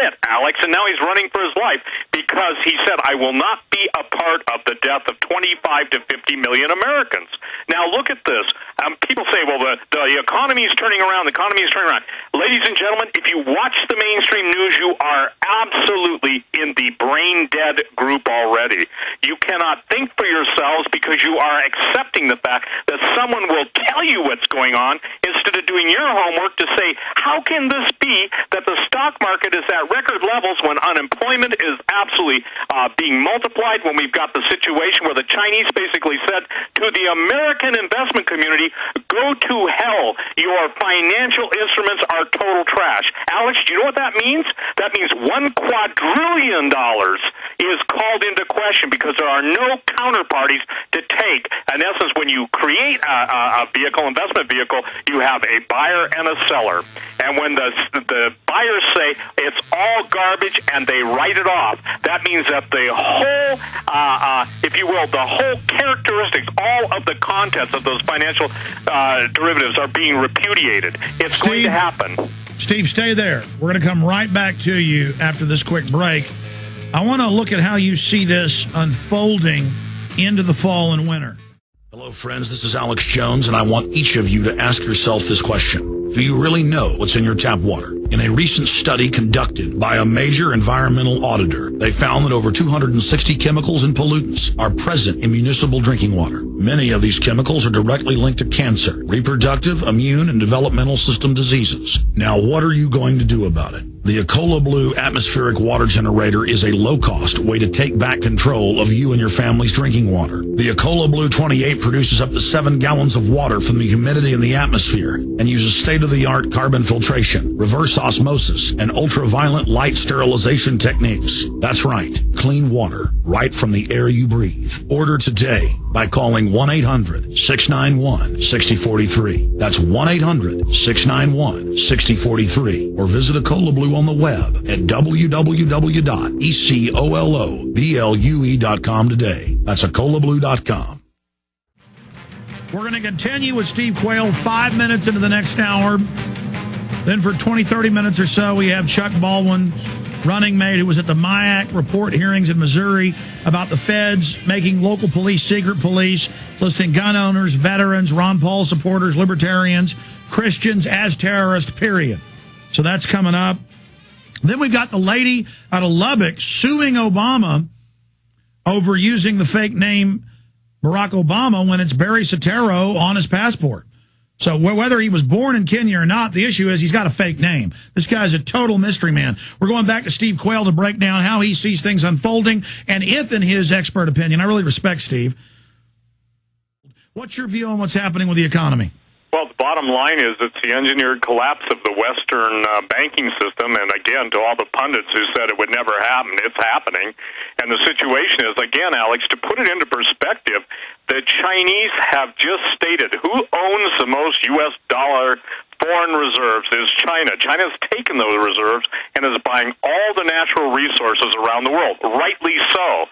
it, Alex, and now he's running for his life because he said, I will not be a part of the death of 25 to 50 million Americans. Now, look at this. People say, well, the economy is turning around, the economy is turning around. Ladies and gentlemen, if you watch the mainstream news, you are absolutely in the brain-dead group already. You cannot think for yourselves because you are accepting the fact that someone will tell you what's going on instead of doing your homework to say, how can this be that the stock market is at record levels when unemployment is absolutely being multiplied, when we've got the situation where the Chinese basically said to the American investment community, go to hell. Your financial instruments are total trash. Alex, do you know what that means? That means $1 quadrillion is called into question because there are no counterparties to take. In essence, when you create a vehicle, investment vehicle, you have a buyer and a seller. And when the buyers say it's all garbage and they write it off, that means that the whole, if you will, the whole characteristics, all of the contents of those financial derivatives are being repudiated. It's going to happen. Steve, stay there. We're going to come right back to you after this quick break. I want to look at how you see this unfolding into the fall and winter. Hello, friends. This is Alex Jones, and I want each of you to ask yourself this question. Do you really know what's in your tap water? In a recent study conducted by a major environmental auditor, they found that over 260 chemicals and pollutants are present in municipal drinking water. Many of these chemicals are directly linked to cancer, reproductive, immune, and developmental system diseases. Now, what are you going to do about it? The Ecola Blue atmospheric water generator is a low-cost way to take back control of you and your family's drinking water. The Ecola Blue 28 produces up to 7 gallons of water from the humidity in the atmosphere and uses state-of-the-art carbon filtration, reverse osmosis, and ultraviolet light sterilization techniques. That's right, clean water right from the air you breathe. Order today by calling 1-800-691-6043. That's 1-800-691-6043. Or visit Ecola Blue on the web at www.ecoloblu.com today. That's ecolablue.com. We're going to continue with Steve Quayle 5 minutes into the next hour. Then for 20, 30 minutes or so, we have Chuck Baldwin, running mate, who was at the MIAC report hearings in Missouri about the feds making local police secret police, listing gun owners, veterans, Ron Paul supporters, libertarians, Christians as terrorists, period. So that's coming up. Then we've got the lady out of Lubbock suing Obama over using the fake name Barack Obama when it's Barry Soetoro on his passport. So whether he was born in Kenya or not, the issue is he's got a fake name. This guy's a total mystery man. We're going back to Steve Quayle to break down how he sees things unfolding and if, in his expert opinion, I really respect Steve. What's your view on what's happening with the economy? Well, the bottom line is it's the engineered collapse of the Western banking system. And again, to all the pundits who said it would never happen, it's happening. And the situation is, again, Alex, to put it into perspective, the Chinese have just stated who owns the most U.S. dollar foreign reserves is China. China's taken those reserves and is buying all the natural resources around the world, rightly so.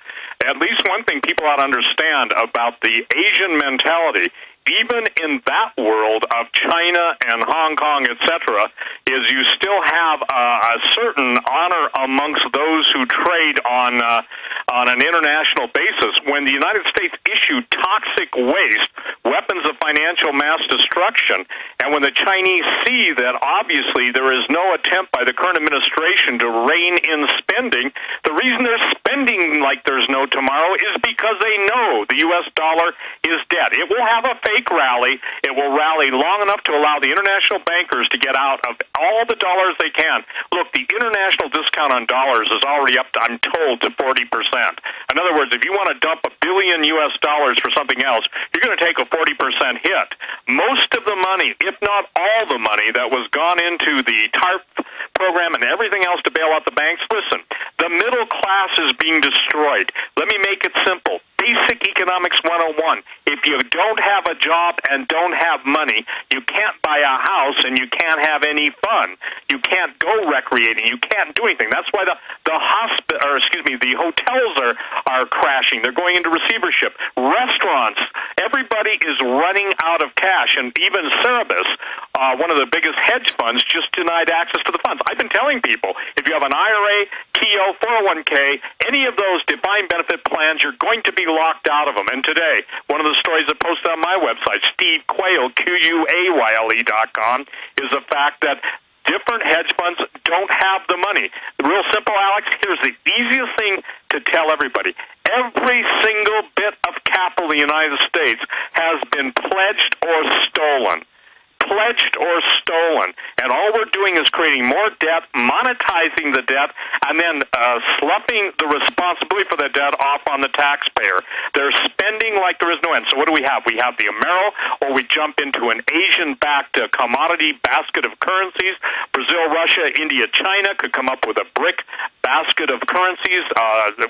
At least one thing people ought to understand about the Asian mentality, even in that world of China and Hong Kong, etc., is you still have a certain honor amongst those who trade on an international basis. When the United States issued toxic waste, weapons of financial mass destruction, and when the Chinese see that obviously there is no attempt by the current administration to rein in spending, the reason they're spending like there's no tomorrow is because they know the U.S. dollar is dead. It will have a fake rally. It will rally long enough to allow the international bankers to get out of all the dollars they can. Look, the international discount on dollars is already up to, I'm told, to 40%. In other words, if you want to dump $1 billion U.S. for something else, you're going to take a 40% hit. Most of the money, if not all the money, that was gone into the TARP program and everything else to bail out the banks, listen, the middle class is being destroyed. Let me make it simple. Basic basic economics 101. If you don't have a job and don't have money, you can't buy a house and you can't have any fun. You can't go recreating. You can't do anything. That's why the hotels are crashing. They're going into receivership. Restaurants, everybody is running out of cash, and even Cerebus, one of the biggest hedge funds, just denied access to the funds. I've been telling people, if you have an IRA, TO, 401k, any of those defined benefit plans, you're going to be locked out of them. And today, one of the stories that posted on my website, Steve Quayle, QUAYLE.com, is the fact that different hedge funds don't have the money. Real simple, Alex, here's the easiest thing to tell everybody. Every single bit of capital in the United States has been pledged or stolen. Pledged or stolen. And all we're doing is creating more debt, monetizing the debt, and then sloughing the responsibility for the debt off on the taxpayer. They're spending like there is no end. So what do we have? We have the Amero, or we jump into an Asian-backed commodity basket of currencies. Brazil, Russia, India, China could come up with a brick basket of currencies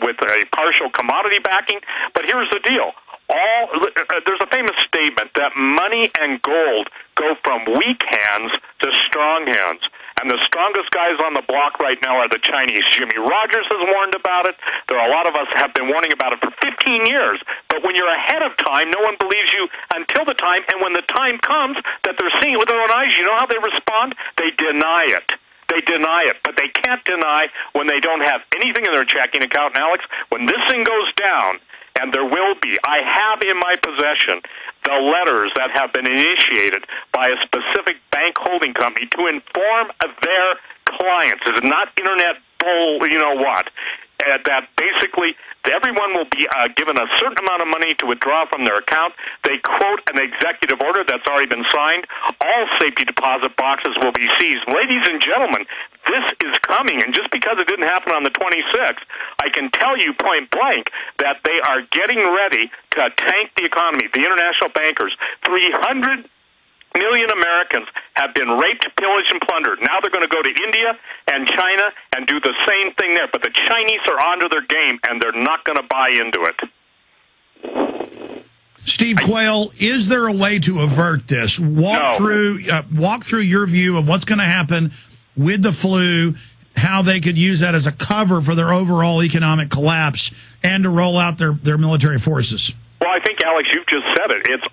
with a partial commodity backing. But here's the deal. There's a famous statement that money and gold go from weak hands to strong hands. And the strongest guys on the block right now are the Chinese. Jimmy Rogers has warned about it. There are a lot of us have been warning about it for 15 years. But when you're ahead of time, no one believes you until the time. And when the time comes that they're seeing it with their own eyes, you know how they respond? They deny it. They deny it. But they can't deny when they don't have anything in their checking account. And Alex, when this thing goes down, and there will be, I have in my possession the letters that have been initiated by a specific bank holding company to inform their clients. It's not internet bull, you know what, that basically everyone will be given a certain amount of money to withdraw from their account. They quote an executive order that's already been signed. All safety deposit boxes will be seized. Ladies and gentlemen, this is coming, and just because it didn't happen on the 26th, I can tell you point blank that they are getting ready to tank the economy. The international bankers, 300 million Americans have been raped, pillaged, and plundered. Now they're going to go to India and China and do the same thing there. But the Chinese are onto their game, and they're not going to buy into it. Steve Quayle, is there a way to avert this? Walk through your view of what's going to happen with the flu, how they could use that as a cover for their overall economic collapse and to roll out their military forces. Well, I think, Alex, you've just said it. It's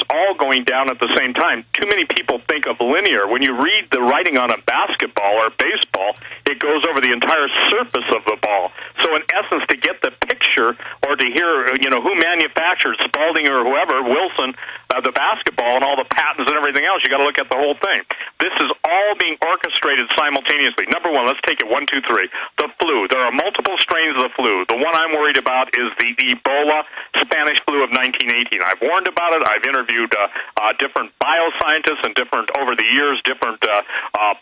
all going down at the same time. Too many people think of linear. When you read the writing on a basketball or baseball, it goes over the entire surface of the ball. So, in essence, to get the picture or to hear, who manufactured Spalding or whoever, Wilson, the basketball and all the patents and everything else, you got to look at the whole thing. This is all being orchestrated simultaneously. Number one, let's take it 1, 2, 3. The flu. There are multiple strains of the flu. The one I'm worried about is the Ebola Spanish flu of 1918. I've warned about it. I've interviewed different bioscientists and over the years, different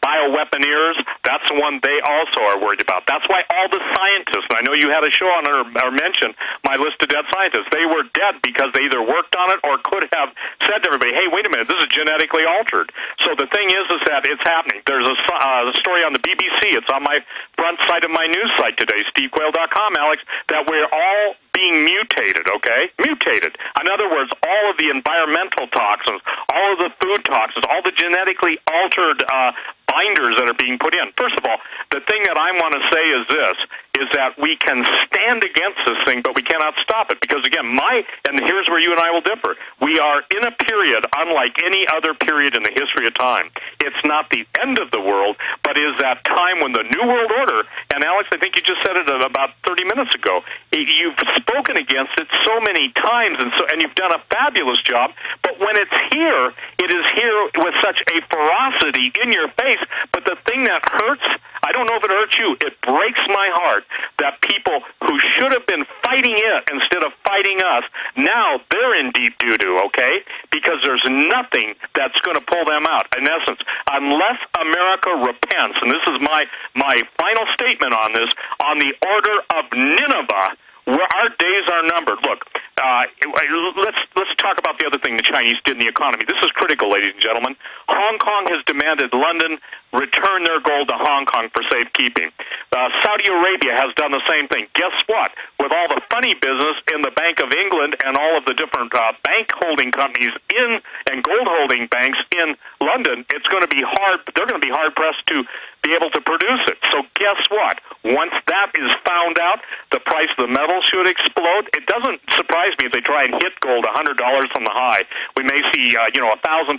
bioweaponeers. That's the one they also are worried about. That's why all the scientists, and I know you had a show on it or mentioned my list of dead scientists, they were dead because they either worked on it or could have said to everybody, hey, wait a minute, this is genetically altered. So the thing is that it's happening. There's a story on the BBC. It's on my front side of my news site today, stevequayle.com, Alex, that we're all being mutated, okay? Mutated. In other words, all of the environmental toxins, all of the food toxins, all the genetically altered binders that are being put in. First of all, the thing that I want to say is this, is that we can stand against this thing, but we cannot stop it. Because, again, and here's where you and I will differ. We are in a period unlike any other period in the history of time. It's not the end of the world, but is that time when the New World Order, and Alex, I think you just said it about 30 minutes ago, you've spoken against it so many times, and you've done a fabulous job, but when it's here, it is here with such a ferocity in your face. But the thing that hurts, I don't know if it hurts you, it breaks my heart that people who should have been fighting it instead of fighting us, now they're in deep doo-doo, okay? Because there's nothing that's going to pull them out. In essence, unless America repents, and this is my final statement on this, on the order of Nineveh, our days are numbered. Look, let's talk about the other thing the Chinese did in the economy. This is critical, ladies and gentlemen. Hong Kong has demanded London return their gold to Hong Kong for safekeeping. Saudi Arabia has done the same thing. Guess what? With all the funny business in the Bank of England and all of the different bank holding companies and gold holding banks in London, it's going to be hard. They're going to be hard pressed to be able to produce it. So guess what? Once that is found out, the price of the metal should explode. It doesn't surprise me if they try and hit gold $100 from the high. We may see, $1,050,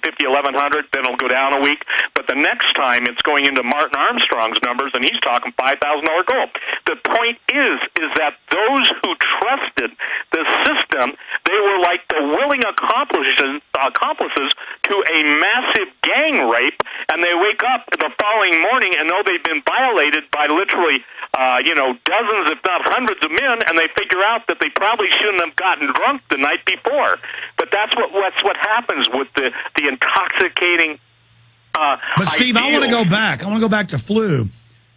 $1,100, then it'll go down a week. But the next time it's going into Martin Armstrong's numbers, and he's talking $5,000 gold. The point is that those who trusted the system, they were like the willing accomplices to a massive gang rape, and they wake up the following morning and know they've been violated by literally, dozens, if not hundreds of men, and they figure out that they probably shouldn't have gotten drunk the night before. But that's what happens with the intoxicating. But Steve, I want to go back. I want to go back to flu.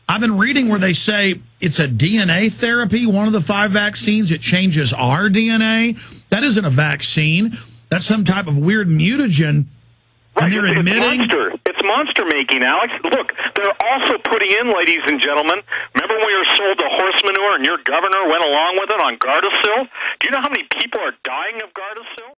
I've been reading where they say it's a DNA therapy, one of the 5 vaccines. It changes our DNA. That isn't a vaccine. That's some type of weird mutagen. Right, and they're admitting it's monster making, Alex. Look, they're also putting in, ladies and gentlemen, remember when we were sold the horse manure and your governor went along with it on Gardasil? Do you know how many people are dying of Gardasil?